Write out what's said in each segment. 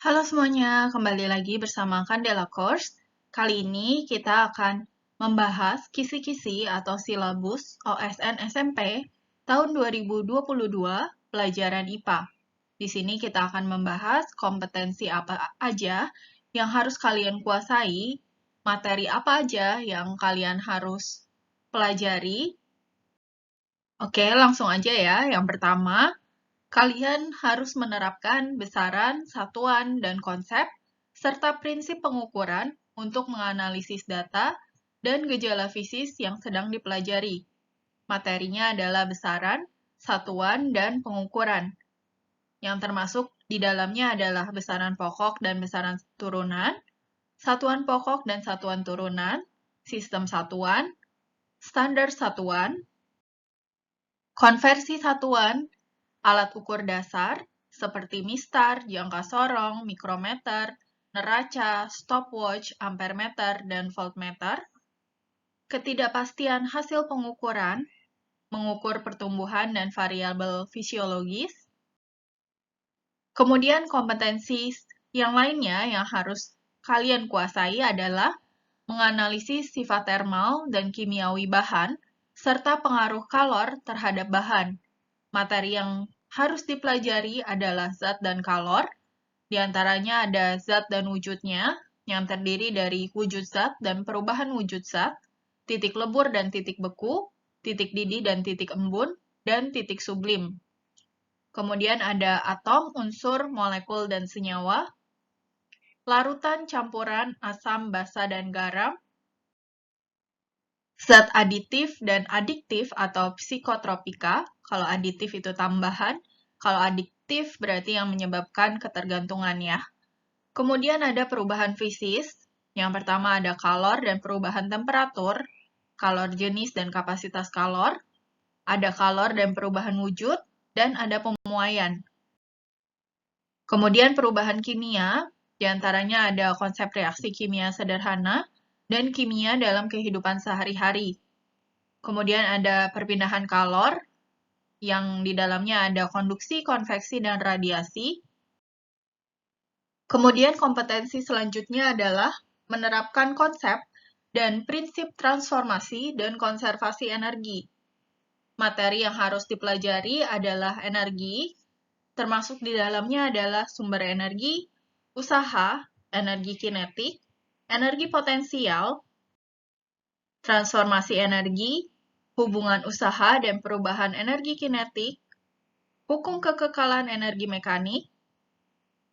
Halo semuanya, kembali lagi bersama Candela Course. Kali ini kita akan membahas kisi-kisi atau silabus OSN SMP tahun 2022 pelajaran IPA. Di sini kita akan membahas kompetensi apa aja yang harus kalian kuasai, materi apa aja yang kalian harus pelajari. Oke, langsung aja ya. Yang pertama, kalian harus menerapkan besaran, satuan, dan konsep, serta prinsip pengukuran untuk menganalisis data dan gejala fisis yang sedang dipelajari. Materinya adalah besaran, satuan, dan pengukuran. Yang termasuk di dalamnya adalah besaran pokok dan besaran turunan, satuan pokok dan satuan turunan, sistem satuan, standar satuan, konversi satuan, alat ukur dasar, seperti mistar, jangka sorong, mikrometer, neraca, stopwatch, ampermeter, dan voltmeter, ketidakpastian hasil pengukuran, mengukur pertumbuhan dan variabel fisiologis, kemudian kompetensi yang lainnya yang harus kalian kuasai adalah menganalisis sifat termal dan kimiawi bahan, serta pengaruh kalor terhadap bahan. Materi yang harus dipelajari adalah zat dan kalor, di antaranya ada zat dan wujudnya, yang terdiri dari wujud zat dan perubahan wujud zat, titik lebur dan titik beku, titik didih dan titik embun, dan titik sublim. Kemudian ada atom, unsur, molekul, dan senyawa, larutan, campuran, asam, basa, dan garam, zat aditif dan adiktif atau psikotropika. Kalau aditif itu tambahan, kalau adiktif berarti yang menyebabkan ketergantungan ya. Kemudian ada perubahan fisis. Yang pertama ada kalor dan perubahan temperatur, kalor jenis dan kapasitas kalor, ada kalor dan perubahan wujud, dan ada pemuaian. Kemudian perubahan kimia, diantaranya ada konsep reaksi kimia sederhana dan kimia dalam kehidupan sehari-hari. Kemudian ada perpindahan kalor, yang di dalamnya ada konduksi, konveksi, dan radiasi. Kemudian kompetensi selanjutnya adalah menerapkan konsep dan prinsip transformasi dan konservasi energi. Materi yang harus dipelajari adalah energi, termasuk di dalamnya adalah sumber energi, usaha, energi kinetik, energi potensial, transformasi energi, hubungan usaha dan perubahan energi kinetik, hukum kekekalan energi mekanik,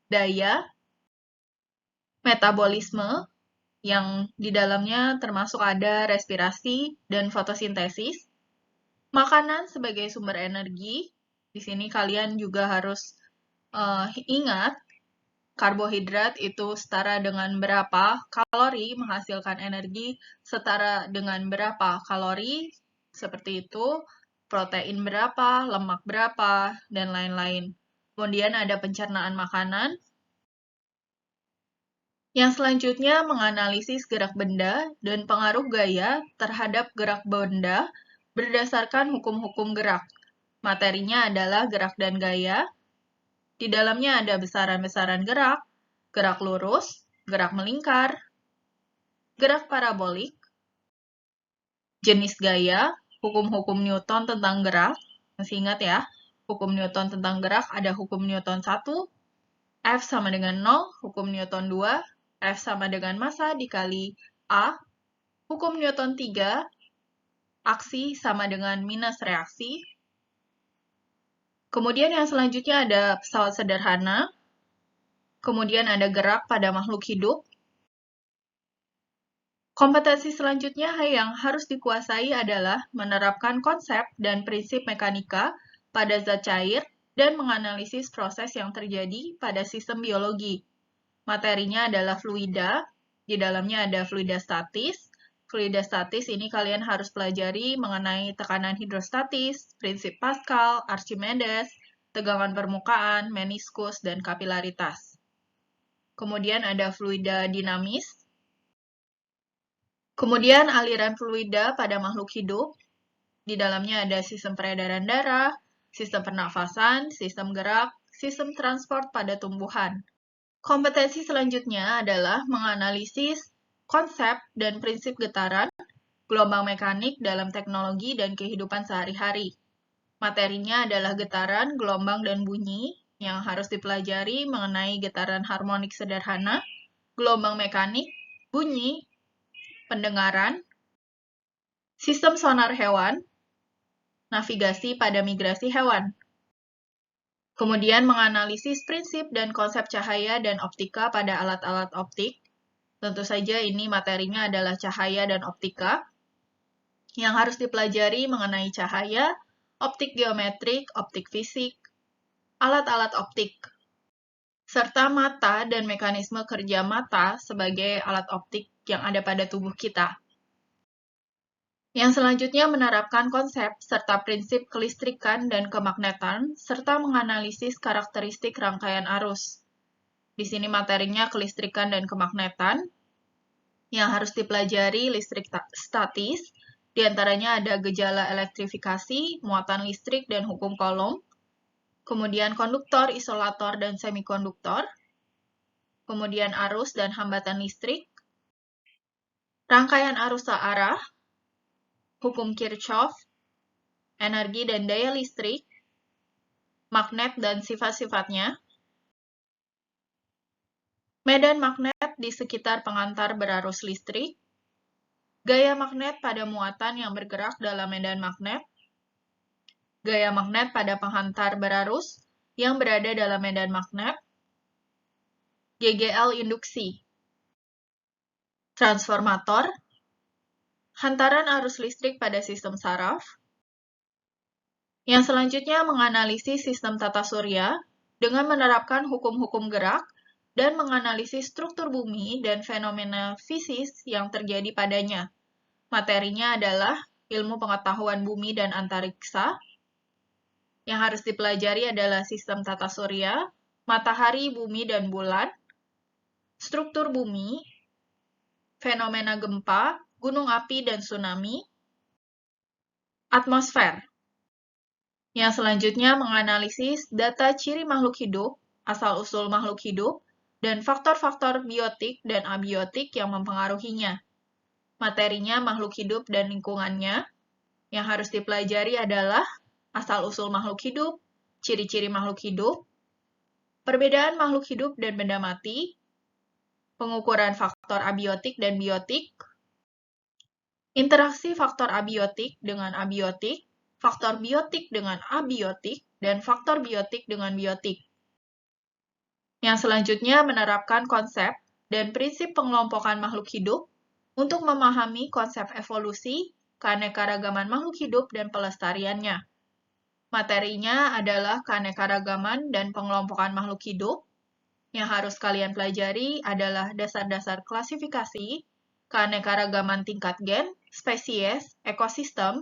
daya, metabolisme, yang di dalamnya termasuk ada respirasi dan fotosintesis, makanan sebagai sumber energi. Di sini kalian juga harus ingat, karbohidrat itu setara dengan berapa kalori, menghasilkan energi setara dengan berapa kalori, seperti itu, protein berapa, lemak berapa, dan lain-lain. Kemudian ada pencernaan makanan. Yang selanjutnya menganalisis gerak benda dan pengaruh gaya terhadap gerak benda berdasarkan hukum-hukum gerak. Materinya adalah gerak dan gaya. Di dalamnya ada besaran-besaran gerak, gerak lurus, gerak melingkar, gerak parabolik, jenis gaya, hukum-hukum Newton tentang gerak. Masih ingat ya, hukum Newton tentang gerak ada hukum Newton 1, F sama dengan 0, hukum Newton 2, F sama dengan massa dikali A, hukum Newton 3, aksi sama dengan minus reaksi. Kemudian yang selanjutnya ada pesawat sederhana, kemudian ada gerak pada makhluk hidup. Kompetensi selanjutnya yang harus dikuasai adalah menerapkan konsep dan prinsip mekanika pada zat cair dan menganalisis proses yang terjadi pada sistem biologi. Materinya adalah fluida, di dalamnya ada fluida statis. Fluida statis ini kalian harus pelajari mengenai tekanan hidrostatis, prinsip Pascal, Archimedes, tegangan permukaan, meniskus, dan kapilaritas. Kemudian ada fluida dinamis. Kemudian aliran fluida pada makhluk hidup. Di dalamnya ada sistem peredaran darah, sistem pernafasan, sistem gerak, sistem transport pada tumbuhan. Kompetensi selanjutnya adalah menganalisis konsep dan prinsip getaran, gelombang mekanik dalam teknologi dan kehidupan sehari-hari. Materinya adalah getaran, gelombang, dan bunyi yang harus dipelajari mengenai getaran harmonik sederhana, gelombang mekanik, bunyi, pendengaran, sistem sonar hewan, navigasi pada migrasi hewan. Kemudian menganalisis prinsip dan konsep cahaya dan optika pada alat-alat optik. Tentu saja ini materinya adalah cahaya dan optika. Yang harus dipelajari mengenai cahaya, optik geometrik, optik fisik, alat-alat optik, serta mata dan mekanisme kerja mata sebagai alat optik yang ada pada tubuh kita. Yang selanjutnya menerapkan konsep serta prinsip kelistrikan dan kemagnetan, serta menganalisis karakteristik rangkaian arus. Di sini materinya kelistrikan dan kemagnetan. Yang harus dipelajari listrik statis, diantaranya ada gejala elektrifikasi, muatan listrik, dan hukum Coulomb. Kemudian konduktor, isolator, dan semikonduktor. Kemudian arus dan hambatan listrik. Rangkaian arus searah, hukum Kirchhoff, energi dan daya listrik, magnet dan sifat-sifatnya, medan magnet di sekitar pengantar berarus listrik, gaya magnet pada muatan yang bergerak dalam medan magnet, gaya magnet pada penghantar berarus yang berada dalam medan magnet, GGL induksi, transformator, hantaran arus listrik pada sistem saraf. Yang selanjutnya menganalisis sistem tata surya dengan menerapkan hukum-hukum gerak dan menganalisis struktur bumi dan fenomena fisis yang terjadi padanya. Materinya adalah ilmu pengetahuan bumi dan antariksa. Yang harus dipelajari adalah sistem tata surya, matahari, bumi, dan bulan, struktur bumi, fenomena gempa, gunung api, dan tsunami, atmosfer. Yang selanjutnya menganalisis data ciri makhluk hidup, asal-usul makhluk hidup, dan faktor-faktor biotik dan abiotik yang mempengaruhinya. Materinya makhluk hidup dan lingkungannya. Yang harus dipelajari adalah asal-usul makhluk hidup, ciri-ciri makhluk hidup, perbedaan makhluk hidup dan benda mati, pengukuran faktor abiotik dan biotik, interaksi faktor abiotik dengan abiotik, faktor biotik dengan abiotik, dan faktor biotik dengan biotik. Yang selanjutnya menerapkan konsep dan prinsip pengelompokan makhluk hidup untuk memahami konsep evolusi, keanekaragaman makhluk hidup, dan pelestariannya. Materinya adalah keanekaragaman dan pengelompokan makhluk hidup. Yang harus kalian pelajari adalah dasar-dasar klasifikasi, keanekaragaman tingkat gen, spesies, ekosistem,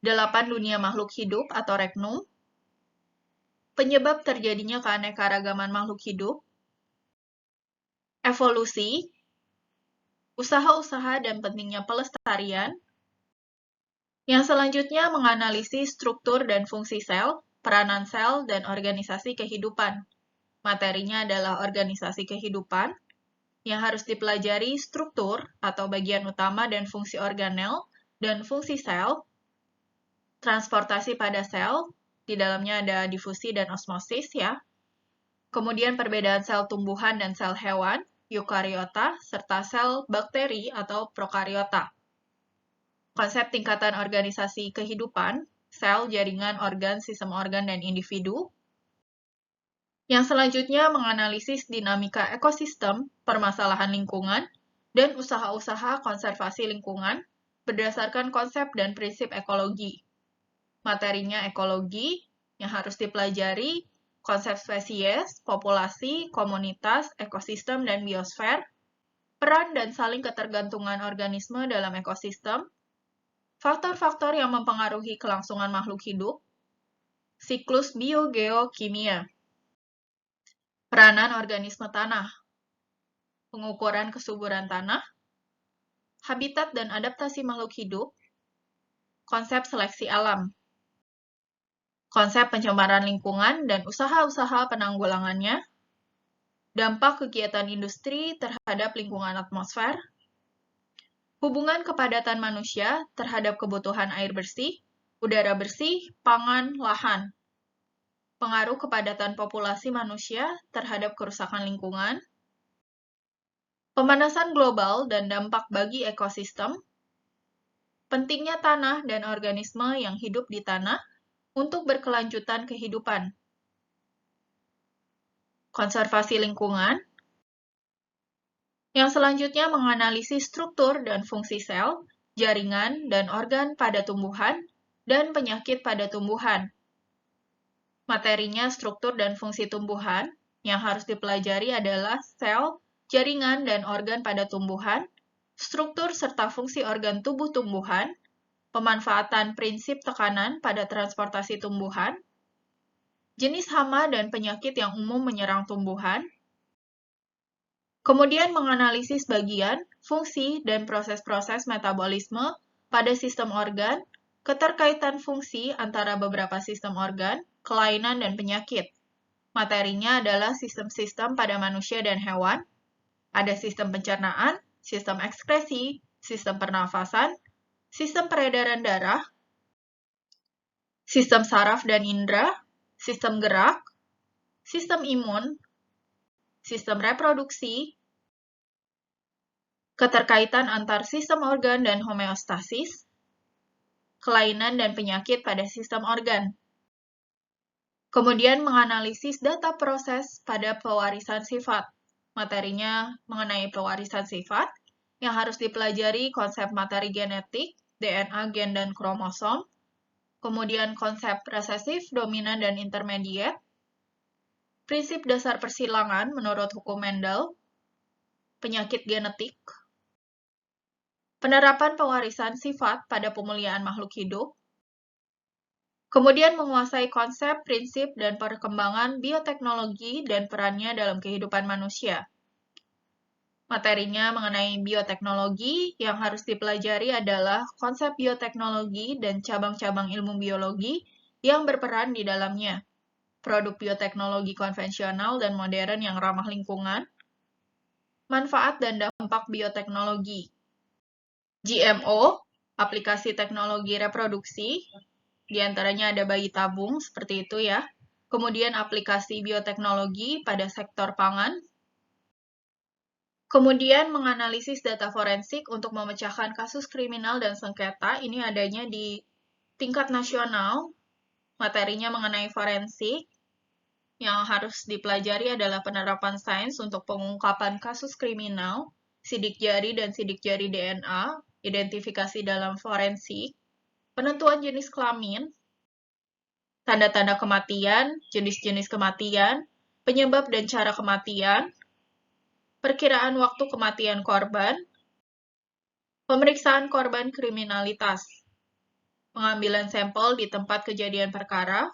8 dunia makhluk hidup atau regnum, penyebab terjadinya keanekaragaman makhluk hidup, evolusi, usaha-usaha dan pentingnya pelestarian. Yang selanjutnya menganalisis struktur dan fungsi sel, peranan sel, dan organisasi kehidupan. Materinya adalah organisasi kehidupan, yang harus dipelajari struktur atau bagian utama dan fungsi organel dan fungsi sel, transportasi pada sel, di dalamnya ada difusi dan osmosis ya. Kemudian perbedaan sel tumbuhan dan sel hewan, eukariota, serta sel bakteri atau prokariota. Konsep tingkatan organisasi kehidupan, sel, jaringan, organ, sistem organ, dan individu. Yang selanjutnya menganalisis dinamika ekosistem, permasalahan lingkungan, dan usaha-usaha konservasi lingkungan berdasarkan konsep dan prinsip ekologi. Materinya ekologi yang harus dipelajari, konsep spesies, populasi, komunitas, ekosistem, dan biosfer, peran dan saling ketergantungan organisme dalam ekosistem, faktor-faktor yang mempengaruhi kelangsungan makhluk hidup, siklus biogeokimia, peranan organisme tanah, pengukuran kesuburan tanah, habitat dan adaptasi makhluk hidup, konsep seleksi alam, konsep pencemaran lingkungan dan usaha-usaha penanggulangannya, dampak kegiatan industri terhadap lingkungan atmosfer, hubungan kepadatan manusia terhadap kebutuhan air bersih, udara bersih, pangan, lahan, pengaruh kepadatan populasi manusia terhadap kerusakan lingkungan, pemanasan global dan dampak bagi ekosistem, pentingnya tanah dan organisme yang hidup di tanah untuk berkelanjutan kehidupan, konservasi lingkungan, yang selanjutnya menganalisis struktur dan fungsi sel, jaringan, dan organ pada tumbuhan, dan penyakit pada tumbuhan. Materinya struktur dan fungsi tumbuhan, yang harus dipelajari adalah sel, jaringan, dan organ pada tumbuhan, struktur serta fungsi organ tubuh tumbuhan, pemanfaatan prinsip tekanan pada transportasi tumbuhan, jenis hama dan penyakit yang umum menyerang tumbuhan, kemudian menganalisis bagian, fungsi, dan proses-proses metabolisme pada sistem organ, keterkaitan fungsi antara beberapa sistem organ, kelainan, dan penyakit. Materinya adalah sistem-sistem pada manusia dan hewan, ada sistem pencernaan, sistem ekskresi, sistem pernafasan, sistem peredaran darah, sistem saraf dan indera, sistem gerak, sistem imun, sistem reproduksi, keterkaitan antar sistem organ dan homeostasis, kelainan dan penyakit pada sistem organ. Kemudian menganalisis data proses pada pewarisan sifat. Materinya mengenai pewarisan sifat, yang harus dipelajari konsep materi genetik, DNA, gen, dan kromosom, kemudian konsep resesif, dominan, dan intermediate, prinsip dasar persilangan menurut hukum Mendel, penyakit genetik, penerapan pewarisan sifat pada pemulihan makhluk hidup, kemudian menguasai konsep, prinsip, dan perkembangan bioteknologi dan perannya dalam kehidupan manusia. Materinya mengenai bioteknologi, yang harus dipelajari adalah konsep bioteknologi dan cabang-cabang ilmu biologi yang berperan di dalamnya, produk bioteknologi konvensional dan modern yang ramah lingkungan, manfaat dan dampak bioteknologi, GMO, aplikasi teknologi reproduksi, diantaranya ada bayi tabung, seperti itu ya, kemudian aplikasi bioteknologi pada sektor pangan, kemudian menganalisis data forensik untuk memecahkan kasus kriminal dan sengketa, ini adanya di tingkat nasional, materinya mengenai forensik, yang harus dipelajari adalah penerapan sains untuk pengungkapan kasus kriminal, sidik jari dan sidik jari DNA, identifikasi dalam forensik, penentuan jenis kelamin, tanda-tanda kematian, jenis-jenis kematian, penyebab dan cara kematian, perkiraan waktu kematian korban, pemeriksaan korban kriminalitas, pengambilan sampel di tempat kejadian perkara,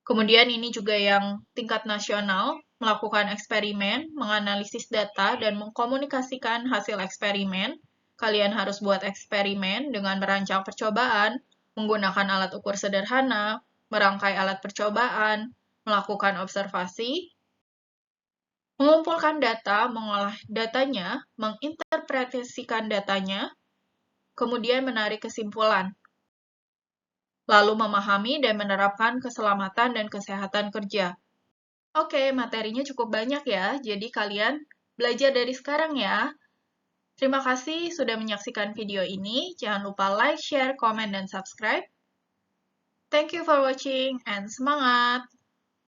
kemudian ini juga yang tingkat nasional, melakukan eksperimen, menganalisis data, dan mengkomunikasikan hasil eksperimen. Kalian harus buat eksperimen dengan merancang percobaan, menggunakan alat ukur sederhana, merangkai alat percobaan, melakukan observasi, mengumpulkan data, mengolah datanya, menginterpretasikan datanya, kemudian menarik kesimpulan, lalu memahami dan menerapkan keselamatan dan kesehatan kerja. Oke, materinya cukup banyak ya, jadi kalian belajar dari sekarang ya. Terima kasih sudah menyaksikan video ini. Jangan lupa like, share, komen, dan subscribe. Thank you for watching, and semangat!